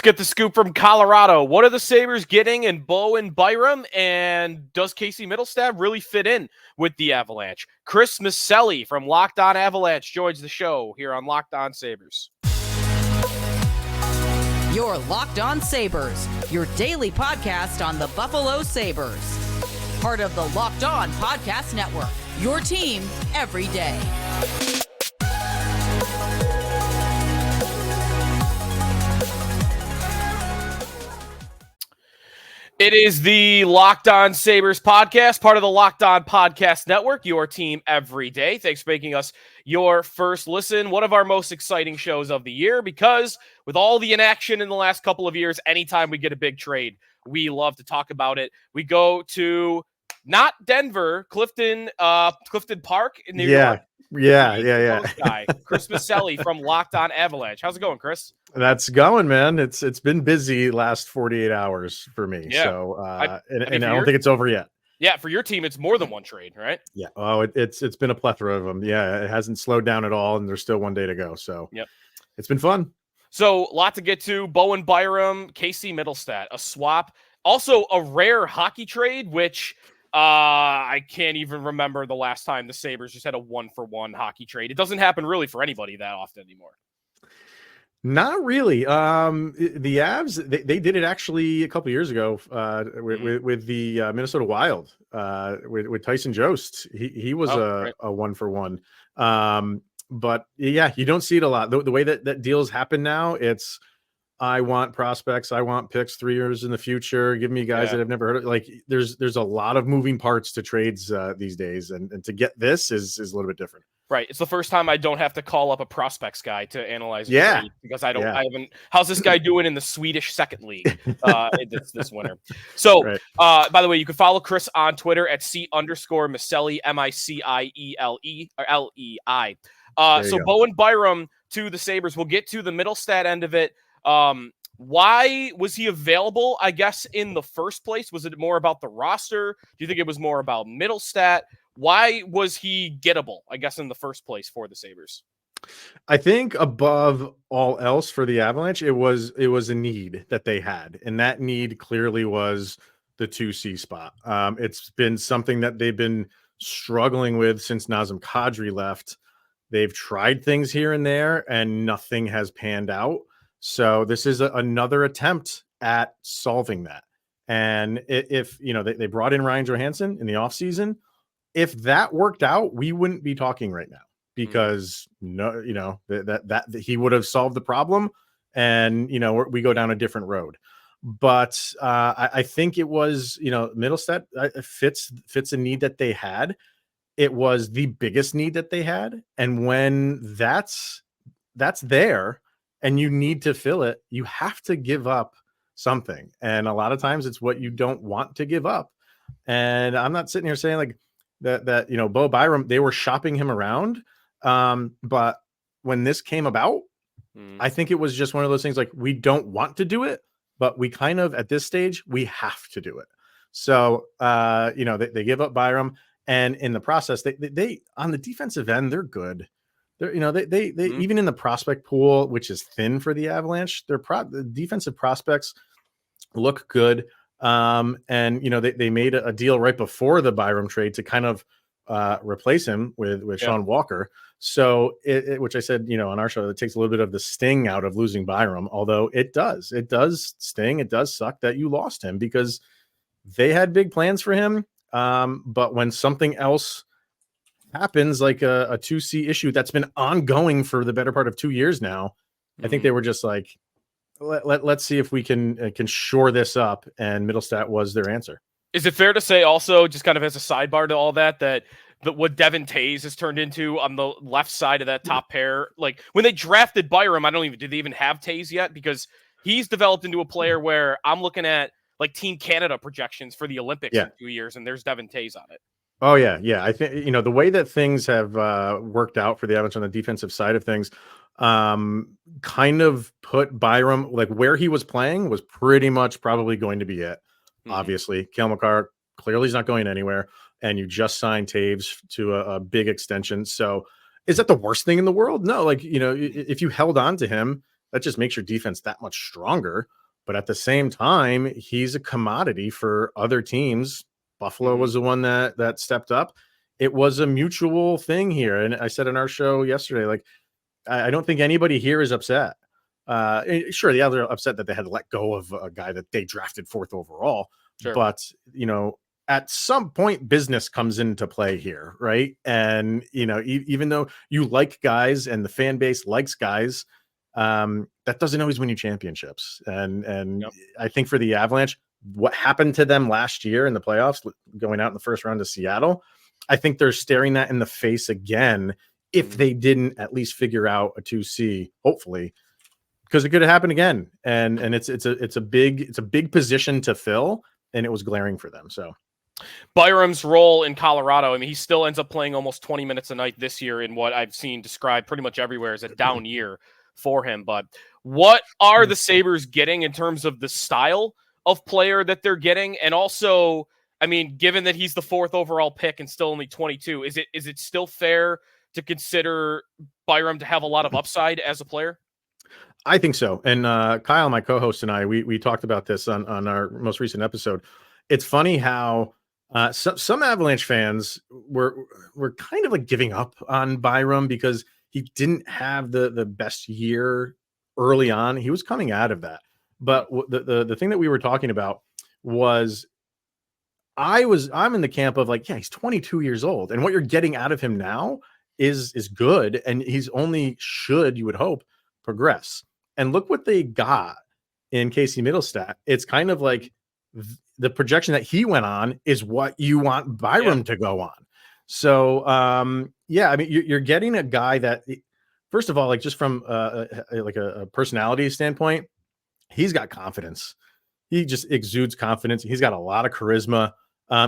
get the scoop from Colorado. What are the Sabres getting in Bo and Byram? And does Casey Mittelstadt really fit in with the Avalanche? Chris Micieli from Locked On Avalanche joins the show here on Locked On Sabres. You're Locked On Sabres, your daily podcast on the Buffalo Sabres. Part of the Locked On Podcast Network, your team every day. It is the Locked On Sabres podcast, part of the Locked On Podcast Network, your team every day. Thanks for making us your first listen. One of our most exciting shows of the year, because with all the inaction in the last couple of years, anytime we get a big trade, we love to talk about it. We go to not Denver, Clifton Park in New York. Yeah. Guy, Chris Micieli from Locked On Avalanche. How's it going, Chris? That's going, man. It's been busy last 48 hours for me. Yeah. So I don't your, think it's over yet. Yeah, for your team, it's more than one trade, right? Yeah. Oh, it's been a plethora of them. Yeah, it hasn't slowed down at all, and there's still one day to go. So yep, it's been fun. So a lot to get to. Bo and Byram, Casey Mittelstadt, a swap, also a rare hockey trade, which I can't even remember the last time the Sabres just had a 1-for-1 hockey trade. It doesn't happen really for anybody that often anymore. Not really. The Avs, they did it actually a couple years ago with the Minnesota Wild with Tyson Jost. He was a 1-for-1. But yeah, you don't see it a lot. The way that deals happen now, it's I want prospects, I want picks 3 years in the future. Give me guys that I've never heard of. Like there's a lot of moving parts to trades these days, and to get this is a little bit different. Right. It's the first time I don't have to call up a prospects guy to analyze trade, because I haven't. How's this guy doing in the Swedish second league this winter? So, by the way, you can follow Chris on Twitter at _Micieli, Miciele or LEI. So Bo and Byram to the Sabres. We'll get to the Mittelstadt end of it. Why was he available, I guess, in the first place? Was it more about the roster? Do you think it was more about Mittelstadt? Why was he gettable, I guess, in the first place for the Sabres? I think above all else for the Avalanche, it was a need that they had. And that need clearly was the 2C spot. It's been something that they've been struggling with since Nazem Kadri left. They've tried things here and there, and nothing has panned out. So this is another attempt at solving that. And if they brought in Ryan Johansson in the offseason, if that worked out, we wouldn't be talking right now, because that he would have solved the problem, and we go down a different road. But I think it was Mittelstadt fits a need that they had. It was the biggest need that they had, and when that's there and you need to fill it, you have to give up something, and a lot of times it's what you don't want to give up. And I'm not sitting here saying like that Bo Byram, they were shopping him around. But when this came about, I think it was just one of those things like, we don't want to do it, but we kind of, at this stage, we have to do it. So, they give up Byram, and in the process, they on the defensive end, they're good. They're, they even in the prospect pool, which is thin for the Avalanche, the defensive prospects look good. And they made a deal right before the Byram trade to kind of replace him with Sean Walker. So which I said, on our show, it takes a little bit of the sting out of losing Byram, although it does sting. It does suck that you lost him, because they had big plans for him. But when something else happens, like a 2C issue that's been ongoing for the better part of 2 years now, I think they were just like, let's see if we can shore this up, and Mittelstadt was their answer. Is it fair to say also, just kind of as a sidebar to all that what Devin Tays has turned into on the left side of that top pair, like when they drafted Byram, did they even have Tays yet? Because he's developed into a player where I'm looking at like Team Canada projections for the Olympics in 2 years, and there's Devin Tays on it. Oh yeah. I think the way that things have worked out for the Avalanche on the defensive side of things, kind of put Byram, like where he was playing was pretty much probably going to be it. Obviously, Cale Makar clearly is not going anywhere, and you just signed Taves to a big extension. So is that the worst thing in the world? No, if you held on to him, that just makes your defense that much stronger. But at the same time, he's a commodity for other teams. Buffalo was the one that stepped up. It was a mutual thing here. And I said in our show yesterday, like, I don't think anybody here is upset. Sure, the other upset that they had to let go of a guy that they drafted 4th overall. Sure. But, at some point, business comes into play here, right? And, even though you like guys and the fan base likes guys, that doesn't always win you championships. And I think for the Avalanche, what happened to them last year in the playoffs, going out in the first round to Seattle, I think they're staring that in the face again if they didn't at least figure out a 2C, hopefully, because it could have happened again. And it's a big position to fill, and it was glaring for them. So Byram's role in Colorado, I mean, he still ends up playing almost 20 minutes a night this year in what I've seen described pretty much everywhere as a down year for him. But what are the Sabres getting in terms of the style of player that they're getting? And also, I mean, given that he's the 4th overall pick and still only 22, is it still fair to consider Byram to have a lot of upside as a player? I think so. And Kyle, my co-host, and I, we talked about this on our most recent episode. It's funny how some Avalanche fans were kind of like giving up on Byram because he didn't have the best year early on. He was coming out of that. But the thing that we were talking about was I'm in the camp of like, yeah, he's 22 years old. And what you're getting out of him now is good. And he's only should, you would hope, progress. And look what they got in Casey Mittelstadt. It's kind of like the projection that he went on is what you want Byram to go on. So, I mean, you're getting a guy that, first of all, like just from a personality standpoint, he's got confidence. He just exudes confidence. He's got a lot of charisma.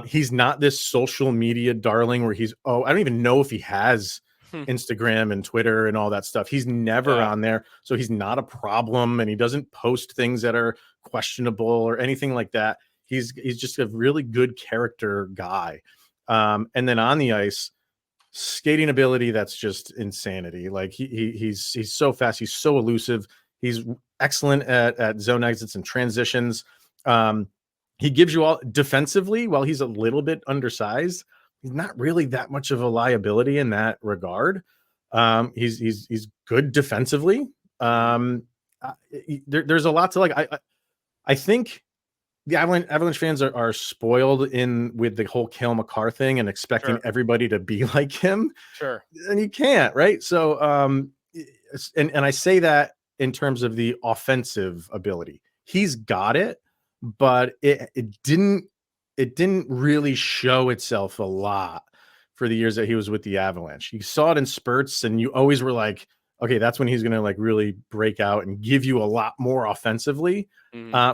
He's not this social media darling where I don't even know if he has Instagram and Twitter and all that stuff. He's never on there. So he's not a problem, and he doesn't post things that are questionable or anything like that. He's just a really good character guy. And then on the ice, skating ability, that's just insanity. Like he's so fast. He's so elusive. He's excellent at zone exits and transitions. He gives you all defensively. While he's a little bit undersized, he's not really that much of a liability in that regard. He's good defensively. There's a lot to like. I think the Avalanche fans are spoiled with the whole Cale Makar thing and expecting everybody to be like him. Sure. And you can't, right? So, and I say that in terms of the offensive ability. He's got it, but it didn't really show itself a lot for the years that he was with the Avalanche. You saw it in spurts, and you always were like, okay, that's when he's going to like really break out and give you a lot more offensively.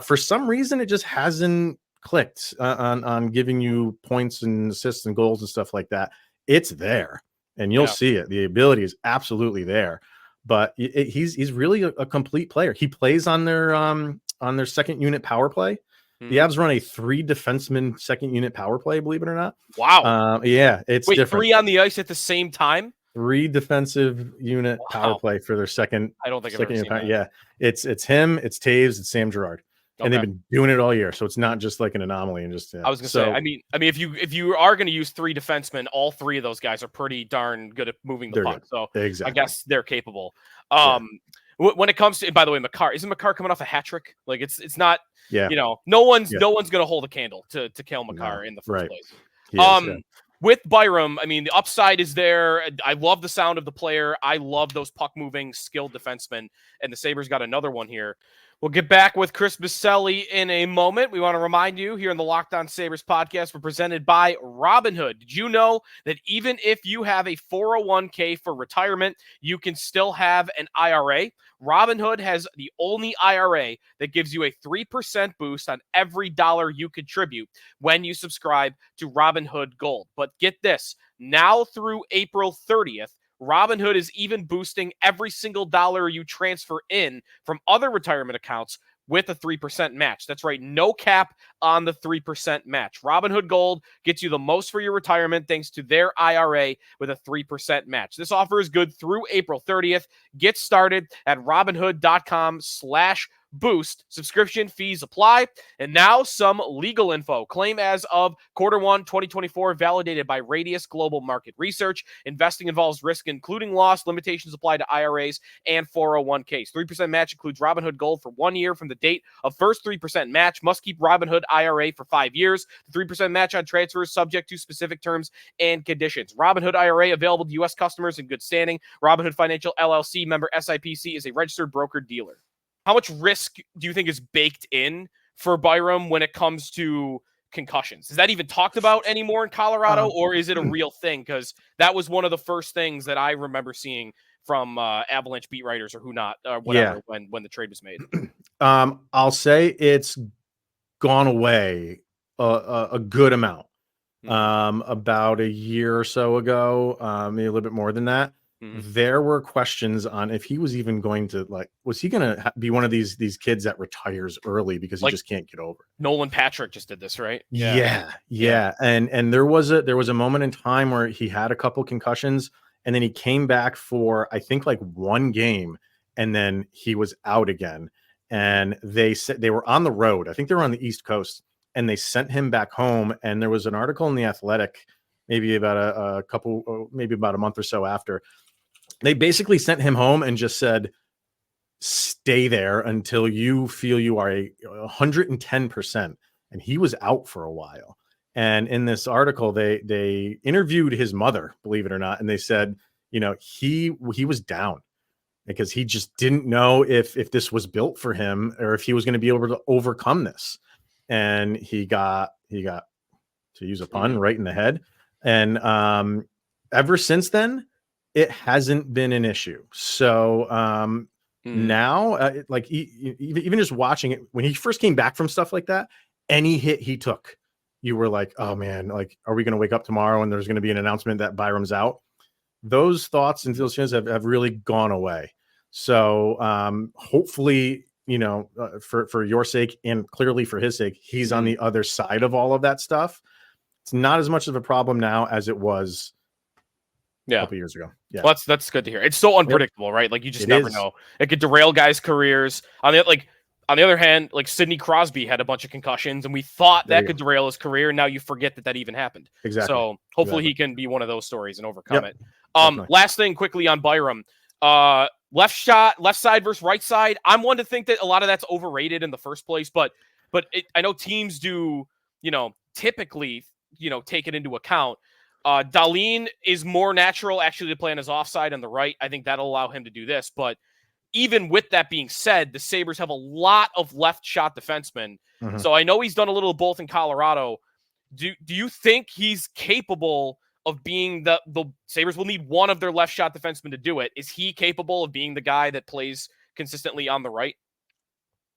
For some reason, it just hasn't clicked on giving you points and assists and goals and stuff like that. It's there, and you'll see it. The ability is absolutely there, but he's really a complete player. He plays on their second unit power play. The Avs run a 3 defenseman second unit power play, believe it or not. Wow. It's different. 3 on the ice at the same time? 3 defensive unit power play for their second. I don't think I've ever seen that. Yeah. It's him, it's Taves, it's Sam Girard. And they've been doing it all year. So it's not just like an anomaly. And just I was gonna say, I mean, if you are gonna use 3 defensemen, all 3 of those guys are pretty darn good at moving the puck. So exactly. I guess they're capable. When it comes to, by the way, Makar, isn't Makar coming off a hat trick? Like it's not, no one's going to hold a candle to Cale Makar in the first place. With Byram, I mean, the upside is there. I love the sound of the player. I love those puck moving skilled defensemen, and the Sabres got another one here. We'll get back with Chris Micieli in a moment. We want to remind you here in the Locked On Sabres podcast, we're presented by Robinhood. Did you know that even if you have a 401k for retirement, you can still have an IRA? Robinhood has the only IRA that gives you a 3% boost on every dollar you contribute when you subscribe to Robinhood Gold. But get this, now through April 30th, Robinhood is even boosting every single dollar you transfer in from other retirement accounts with a 3% match. That's right, no cap on the 3% match. Robinhood Gold gets you the most for your retirement thanks to their IRA with a 3% match. This offer is good through April 30th. Get started at robinhood.com/boost. Subscription fees apply. And now some legal info. Claim as of Q1 2024, validated by Radius Global Market Research. Investing involves risk, including loss. Limitations apply to IRAs and 401ks. 3% match includes Robinhood Gold for 1 year from the date of first 3% match. Must keep Robinhood IRA for 5 years. The 3% match on transfers subject to specific terms and conditions. Robinhood IRA available to U.S. customers in good standing. Robinhood Financial LLC, member SIPC, is a registered broker-dealer. How much risk do you think is baked in for Byram when it comes to concussions? Is that even talked about anymore in Colorado, or is it a real thing? Because that was one of the first things that I remember seeing from Avalanche beat writers or who not, or whatever, when the trade was made. I'll say it's gone away a good amount. About a year or so ago, maybe a little bit more than that. There were questions on if he was even going to, like, was he going to be one of these kids that retires early because he just can't get over it? Nolan Patrick just did this, right? Yeah. And there was a moment in time where he had a couple concussions, and then he came back for, I think, like one game, and then he was out again. And they said they were on the road. I think they were on the East Coast, and they sent him back home. And there was an article in The Athletic, maybe about maybe about a month or so after. They basically sent him home and just said, stay there until you feel you are 110%. And he was out for a while. And in this article, they interviewed his mother, believe it or not. And they said, he was down because he just didn't know if this was built for him or if he was going to be able to overcome this. And he got, to use a pun, right in the head. And ever since then, it hasn't been an issue. So now, even just watching it, when he first came back from stuff like that, any hit he took, you were like, oh man, like, are we going to wake up tomorrow and there's going to be an announcement that Byram's out? Those thoughts and feelings have really gone away. So hopefully, for your sake and clearly for his sake, he's on the other side of all of that stuff. It's not as much of a problem now as it was a couple years ago. Yeah, well, that's good to hear. It's so unpredictable, right? Like, you just never know. It could derail guys' careers. On the other hand, like, Sidney Crosby had a bunch of concussions, and we thought that could derail his career. And now you forget that even happened. Exactly. So hopefully he can be one of those stories and overcome it. Last thing quickly on Byram. Left side versus right side. I'm one to think that a lot of that's overrated in the first place, but I know teams do, typically, take it into account. Dahlin is more natural actually to play on his offside on the right. I think that'll allow him to do this. But even with that being said, the Sabres have a lot of left shot defensemen. So I know he's done a little of both in Colorado. Do you think he's capable of being the Sabres will need one of their left shot defensemen to do it? Is he capable of being the guy that plays consistently on the right?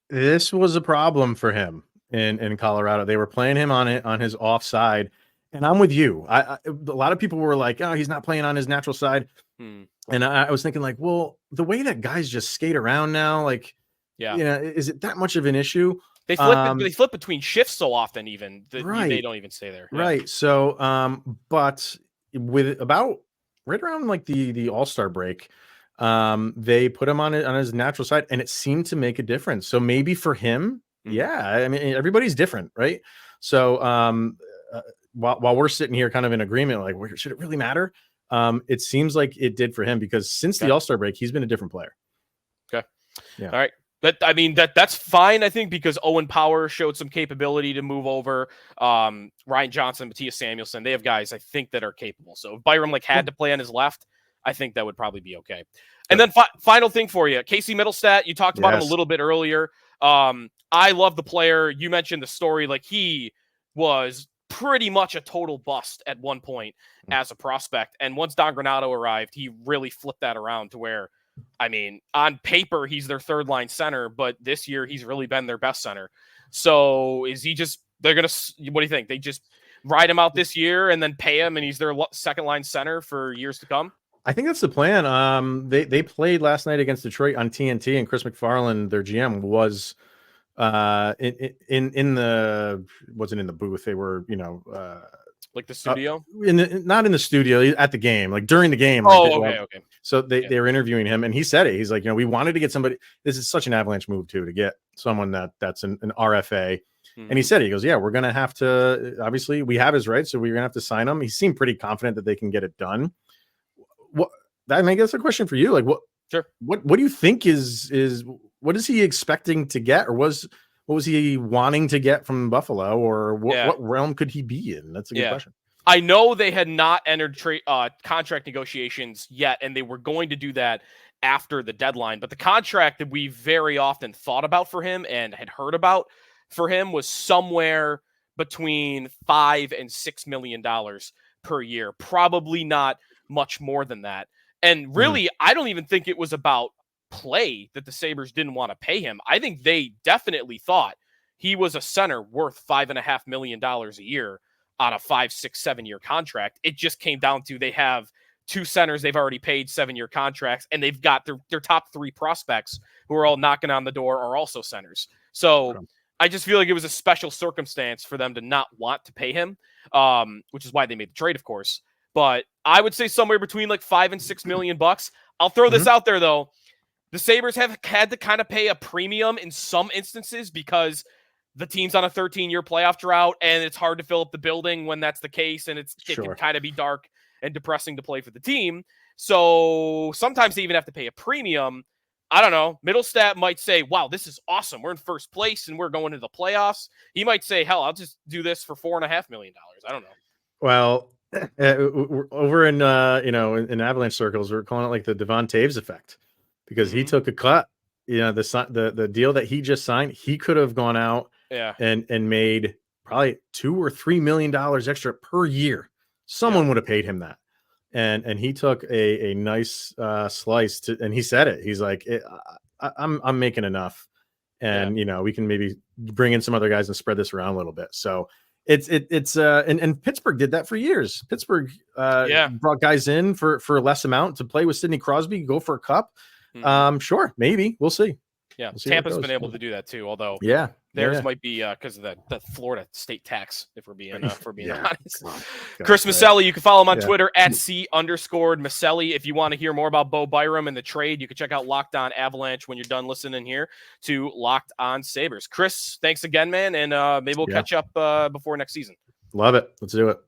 This was a problem for him in Colorado. They were playing him on his offside. And I'm with you. A lot of people were like, oh, he's not playing on his natural side. And I was thinking, like, well, the way that guys just skate around now, like, is it that much of an issue? They flip between shifts so often, even they don't even stay there. Right. So, but with about right around like the All-Star break, they put him on his natural side, and it seemed to make a difference. So maybe for him, I mean, everybody's different, right? So, while we're sitting here kind of in agreement, like, should it really matter? It seems like it did for him, because since the All-Star break, he's been a different player. Okay. Yeah. All right. That's fine, I think, because Owen Power showed some capability to move over. Ryan Johnson, Matthias Samuelsson, they have guys, I think, that are capable. So if Byram had to play on his left, I think that would probably be okay. And then final thing for you, Casey Mittelstadt, you talked about him a little bit earlier. I love the player. You mentioned the story. Like, he was pretty much a total bust at one point as a prospect. And once Don Granato arrived, he really flipped that around to where, I mean, on paper, he's their third line center, but this year he's really been their best center. So what do you think? They just ride him out this year and then pay him, and he's their second line center for years to come? I think that's the plan. They played last night against Detroit on TNT, and Chris McFarland, their GM, was in the wasn't in the booth. They were, like the studio, not in the studio, at the game, like during the game. Okay. So they were interviewing him, and he said it. He's like, we wanted to get somebody. This is such an Avalanche move too, to get someone that's an RFA. Mm-hmm. And he said, he goes, yeah, we're gonna have to. Obviously, we have his rights, so we're gonna have to sign him. He seemed pretty confident that they can get it done. I guess that's a question for you. Like, what do you think is what is he expecting to get, or what was he wanting to get from Buffalo, or what realm could he be in? That's a good question. I know they had not entered contract negotiations yet, and they were going to do that after the deadline. But the contract that we very often thought about for him and had heard about for him was somewhere between $5 and $6 million per year. Probably not much more than that. And really, I don't even think it was about play that the Sabres didn't want to pay him. I think they definitely thought he was a center worth $5.5 million a year on a 5, 6, 7-year contract. It just came down to they have two centers they've already paid 7-year contracts, and they've got their top 3 prospects who are all knocking on the door are also centers. So I just feel like it was a special circumstance for them to not want to pay him, which is why they made the trade, of course. But I would say somewhere between like $5 and $6 million bucks. I'll throw this out there though. The Sabres have had to kind of pay a premium in some instances because the team's on a 13-year playoff drought, and it's hard to fill up the building when that's the case, and it can kind of be dark and depressing to play for the team. So sometimes they even have to pay a premium. I don't know. Mittelstadt might say, wow, this is awesome. We're in first place, and we're going to the playoffs. He might say, hell, I'll just do this for $4.5 million. I don't know. Well, over in in Avalanche circles, we're calling it like the Devon Taves effect, because he took a cut. The deal that he just signed, he could have gone out and made probably $2 or $3 million extra per year. Someone would have paid him that, and he took a nice slice to, and he said it. He's like, I'm making enough, and we can maybe bring in some other guys and spread this around a little bit. So and Pittsburgh did that for years. Pittsburgh brought guys in for less amount to play with Sidney Crosby, go for a cup. Sure, maybe we'll see. Yeah, Tampa's been able to do that too. Although theirs might be because of the Florida state tax. If we're being honest. Chris Micieli, you can follow him on Twitter at @C_Micieli. If you want to hear more about Bo Byram and the trade, you can check out Locked On Avalanche when you're done listening here to Locked On Sabres. Chris, thanks again, man, and maybe we'll catch up before next season. Love it. Let's do it.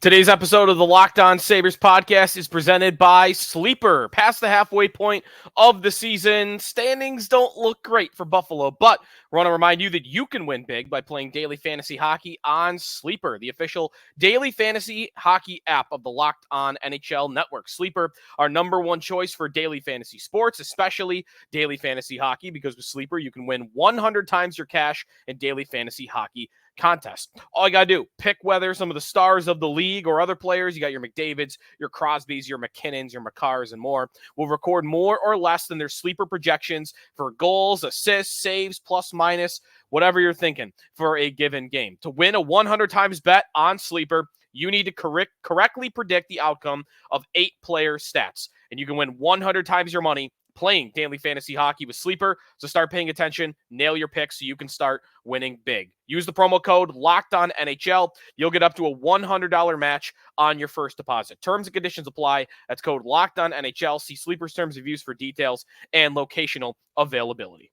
Today's episode of the Locked On Sabres podcast is presented by Sleeper. Past the halfway point of the season, standings don't look great for Buffalo, but we want to remind you that you can win big by playing daily fantasy hockey on Sleeper, the official daily fantasy hockey app of the Locked On NHL Network. Sleeper, our number one choice for daily fantasy sports, especially daily fantasy hockey, because with Sleeper, you can win 100 times your cash in daily fantasy hockey contest. All you gotta do, pick whether some of the stars of the league or other players, you got your McDavids, your Crosbys, your McKinnons, your Makars, and more, will record more or less than their sleeper projections for goals, assists, saves, plus, minus, whatever you're thinking for a given game. To win a 100 times bet on Sleeper, you need to correctly predict the outcome of 8 player stats, and you can win 100 times your money playing daily fantasy hockey with Sleeper. So start paying attention, nail your picks so you can start winning big. Use the promo code LOCKEDONNHL. You'll get up to a $100 match on your first deposit. Terms and conditions apply. That's code LOCKEDONNHL. See Sleeper's terms of use for details and locational availability.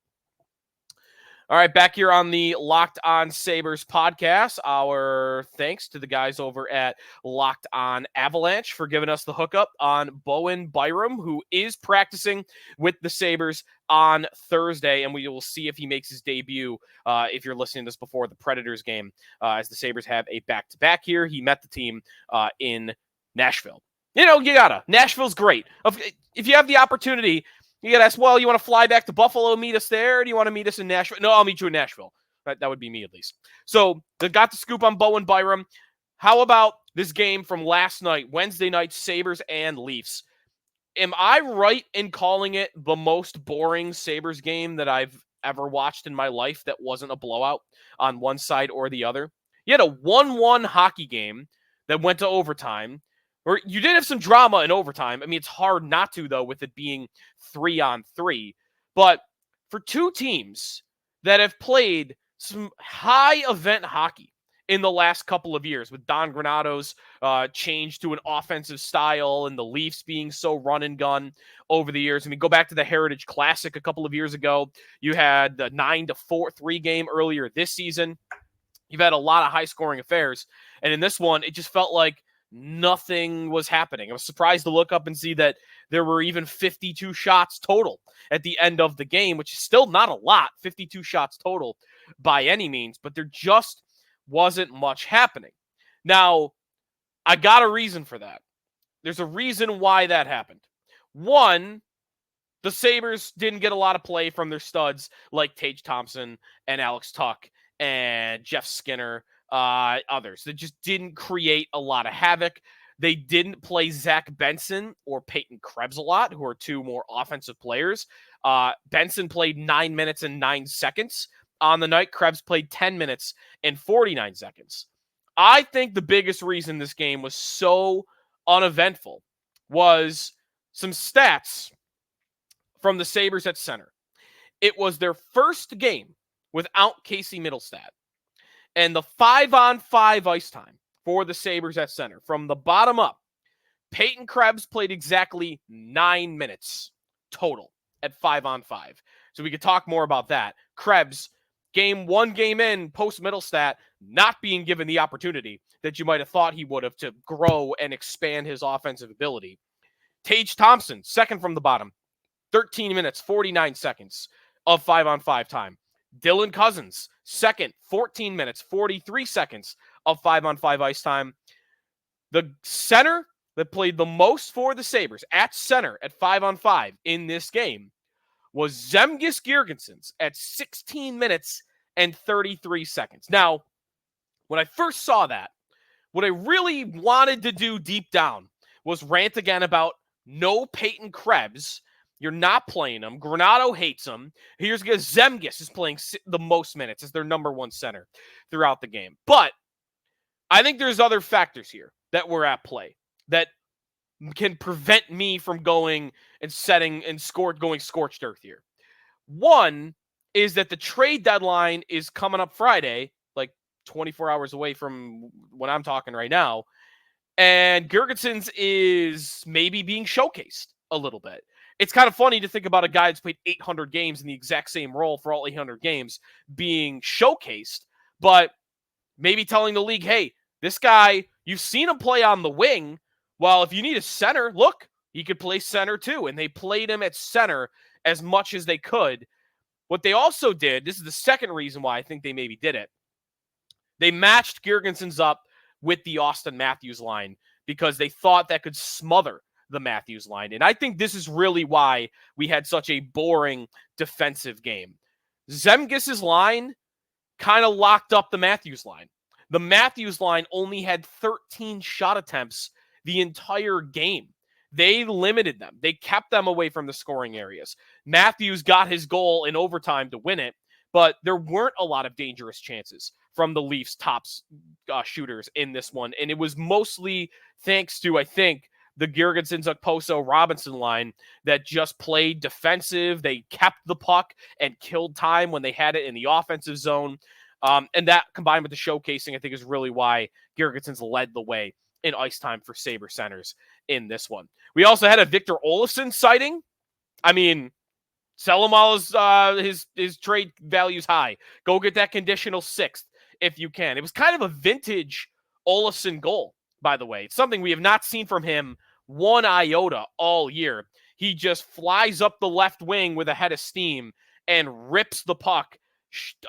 All right, back here on the Locked On Sabres podcast, our thanks to the guys over at Locked On Avalanche for giving us the hookup on Bo Byram, who is practicing with the Sabres on Thursday, and we will see if he makes his debut if you're listening to this before the Predators game, as the Sabres have a back-to-back here. He met the team in Nashville. Nashville's great. If you have the opportunity, you got to ask, well, you want to fly back to Buffalo and meet us there, or do you want to meet us in Nashville? No, I'll meet you in Nashville. That would be me, at least. So they got the scoop on Bo Byram. How about this game from last night, Wednesday night, Sabres and Leafs? Am I right in calling it the most boring Sabres game that I've ever watched in my life that wasn't a blowout on one side or the other? You had a 1-1 hockey game that went to overtime. Or you did have some drama in overtime. I mean, it's hard not to, though, with it being 3-on-3. But for two teams that have played some high event hockey in the last couple of years, with Don Granado's change to an offensive style and the Leafs being so run and gun over the years. I mean, go back to the Heritage Classic a couple of years ago. You had the 9-4-3 game earlier this season. You've had a lot of high-scoring affairs. And in this one, it just felt like nothing was happening. I was surprised to look up and see that there were even 52 shots total at the end of the game, which is still not a lot, 52 shots total by any means, but there just wasn't much happening. Now, I got a reason for that. There's a reason why that happened. One, the Sabres didn't get a lot of play from their studs like Tage Thompson and Alex Tuch and Jeff Skinner, others. They just didn't create a lot of havoc. They didn't play Zach Benson or Peyton Krebs a lot, who are two more offensive players. Benson played 9 minutes and 9 seconds on the night. Krebs played 10 minutes and 49 seconds. I think the biggest reason this game was so uneventful was some stats from the Sabres at center. It was their first game without Casey Mittelstadt. And the 5-on-5 ice time for the Sabres at center, from the bottom up, Peyton Krebs played exactly 9 minutes total at 5-on-5. So we could talk more about that. Krebs, game in, post Mittelstadt, not being given the opportunity that you might have thought he would have to grow and expand his offensive ability. Tage Thompson, second from the bottom, 13 minutes, 49 seconds of 5-on-5 time. Dylan Cousins, second, 14 minutes, 43 seconds of 5-on-5 ice time. The center that played the most for the Sabres at center at 5-on-5 in this game was Zemgus Girgensons at 16 minutes and 33 seconds. Now, when I first saw that, what I really wanted to do deep down was rant again about no Peyton Krebs. You're not playing him. Granado hates him. Here's because Zemgus is playing the most minutes as their number one center throughout the game. But I think there's other factors here that were at play that can prevent me from going and going scorched earth here. One is that the trade deadline is coming up Friday, like 24 hours away from when I'm talking right now. And Girgensons is maybe being showcased a little bit. It's kind of funny to think about a guy that's played 800 games in the exact same role for all 800 games being showcased, but maybe telling the league, hey, this guy, you've seen him play on the wing. Well, if you need a center, look, he could play center too. And they played him at center as much as they could. What they also did, this is the second reason why I think they maybe did it. They matched Girgensons up with the Austin Matthews line because they thought that could smother the Matthews line. And I think this is really why we had such a boring defensive game. Zemgus's line kind of locked up the Matthews line. The Matthews line only had 13 shot attempts the entire game. They limited them. They kept them away from the scoring areas. Matthews got his goal in overtime to win it, but there weren't a lot of dangerous chances from the Leafs' top shooters in this one. And it was mostly thanks to, I think, the Girgensons, Okposo, Robinson line that just played defensive. They kept the puck and killed time when they had it in the offensive zone. And that combined with the showcasing, I think, is really why Girgensons led the way in ice time for Sabre centers in this one. We also had a Victor Olofsson sighting. I mean, sell him all his trade value's high. Go get that conditional sixth if you can. It was kind of a vintage Olofsson goal, by the way. It's something we have not seen from him one iota all year. He just flies up the left wing with a head of steam and rips the puck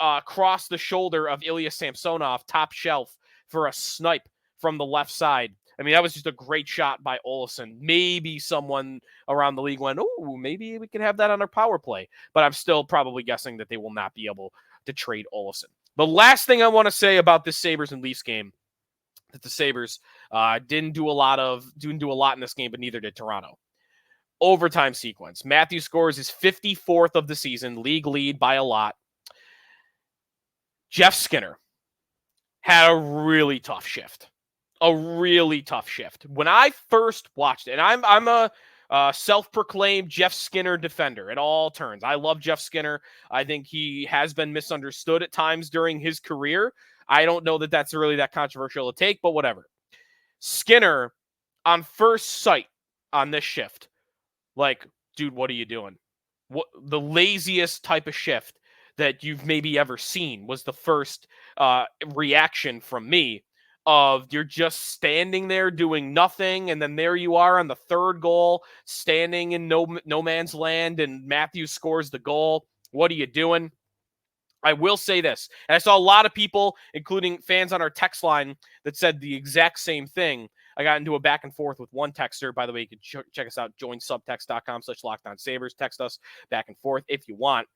across the shoulder of Ilya Samsonov, top shelf, for a snipe from the left side. I mean, that was just a great shot by Olofsson. Maybe someone around the league went, oh, maybe we can have that on our power play. But I'm still probably guessing that they will not be able to trade Olofsson. The last thing I want to say about this Sabres and Leafs game, that the Sabres didn't do a lot in this game, but neither did Toronto. Overtime sequence. Matthews scores his 54th of the season, league lead by a lot. Jeff Skinner had a really tough shift. When I first watched it, and I'm a self-proclaimed Jeff Skinner defender at all turns. I love Jeff Skinner. I think he has been misunderstood at times during his career. I don't know that that's really that controversial to take, but whatever. Skinner, on first sight on this shift, like, dude, what are you doing? What the laziest type of shift that you've maybe ever seen was the first reaction from me of you're just standing there doing nothing, and then there you are on the third goal, standing in no man's land, and Matthews scores the goal. What are you doing? I will say this, and I saw a lot of people, including fans on our text line, that said the exact same thing. I got into a back and forth with one texter. By the way, you can check us out, joinsubtext.com/LockedOnSabres. Text us back and forth if you want.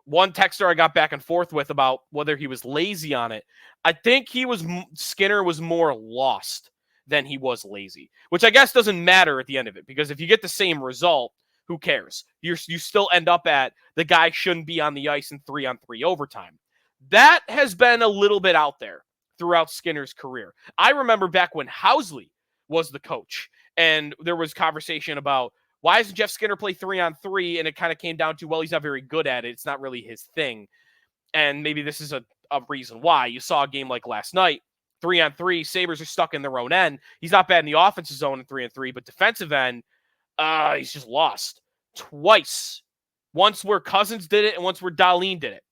One texter I got back and forth with about whether he was lazy on it. I think Skinner was more lost than he was lazy, which I guess doesn't matter at the end of it, because if you get the same result, who cares? You still end up at the guy shouldn't be on the ice in 3-on-3 overtime. That has been a little bit out there throughout Skinner's career. I remember back when Housley was the coach, and there was conversation about, why doesn't Jeff Skinner play 3-on-3? And it kind of came down to, well, he's not very good at it. It's not really his thing. And maybe this is a reason why. You saw a game like last night, 3-on-3, Sabres are stuck in their own end. He's not bad in the offensive zone in 3-on-3, but defensive end, he's just lost twice. Once where Cousins did it, and once where Dahlin did it.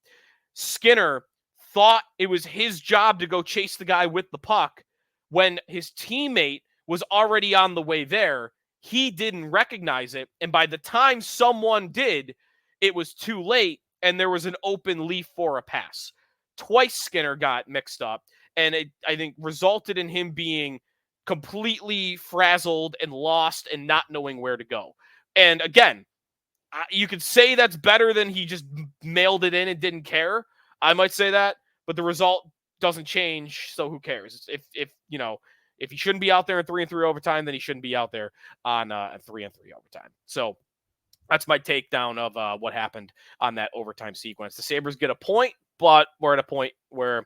Skinner thought it was his job to go chase the guy with the puck when his teammate was already on the way there. He didn't recognize it, and by the time someone did, it was too late, and there was an open leaf for a pass. Twice Skinner got mixed up, and it, I think, resulted in him being completely frazzled and lost and not knowing where to go. And again, you could say that's better than he just mailed it in and didn't care. I might say that, but the result doesn't change, so who cares? If he shouldn't be out there in 3-on-3 overtime, then he shouldn't be out there on 3-on-3 overtime. So that's my takedown of what happened on that overtime sequence. The Sabres get a point, but we're at a point where,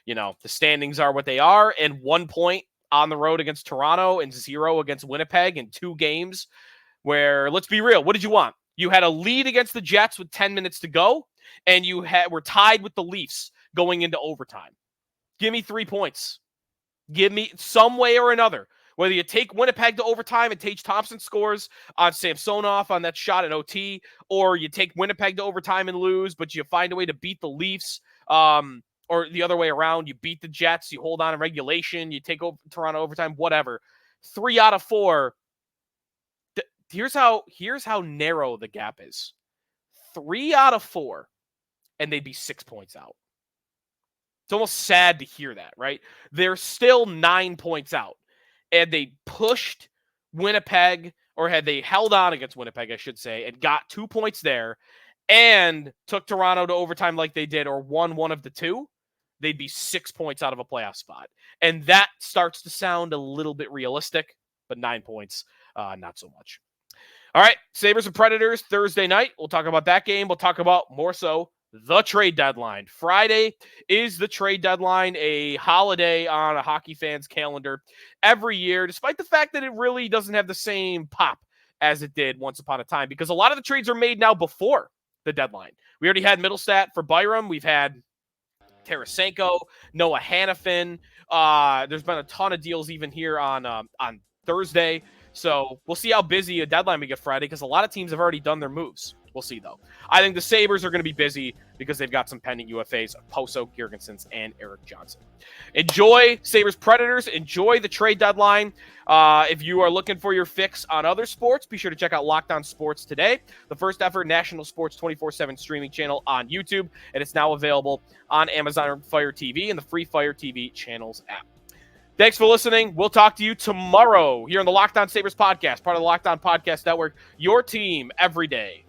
the standings are what they are, and 1 point on the road against Toronto and 0 against Winnipeg in 2 games where, let's be real, what did you want? You had a lead against the Jets with 10 minutes to go, and you were tied with the Leafs going into overtime. Give me 3 points. Give me some way or another. Whether you take Winnipeg to overtime and Tage Thompson scores on Samsonov on that shot in OT, or you take Winnipeg to overtime and lose, but you find a way to beat the Leafs, or the other way around, you beat the Jets, you hold on in regulation, you take over Toronto overtime, whatever. 3 out of 4. Here's how narrow the gap is. 3 out of 4, and they'd be 6 points out. It's almost sad to hear that, right? They're still 9 points out. And they pushed Winnipeg, or had they held on against Winnipeg, I should say, and got 2 points there, and took Toronto to overtime like they did, or won one of the 2, they'd be 6 points out of a playoff spot. And that starts to sound a little bit realistic, but 9 points, not so much. All right, Sabres and Predators, Thursday night. We'll talk about that game. We'll talk about, more so, the trade deadline. Friday is the trade deadline, a holiday on a hockey fan's calendar every year, despite the fact that it really doesn't have the same pop as it did once upon a time, because a lot of the trades are made now before the deadline. We already had Mittelstadt for Byram. We've had Tarasenko, Noah Hannafin. There's been a ton of deals even here on Thursday. So we'll see how busy a deadline we get Friday, because a lot of teams have already done their moves. We'll see, though. I think the Sabres are going to be busy because they've got some pending UFAs, Poso, Girgensons, and Eric Johnson. Enjoy Sabres Predators. Enjoy the trade deadline. If you are looking for your fix on other sports, be sure to check out Locked On Sports Today, the first ever national sports 24/7 streaming channel on YouTube, and it's now available on Amazon Fire TV and the free Fire TV channels app. Thanks for listening. We'll talk to you tomorrow here on the Locked On Sabres podcast, part of the Locked On Podcast Network, your team every day.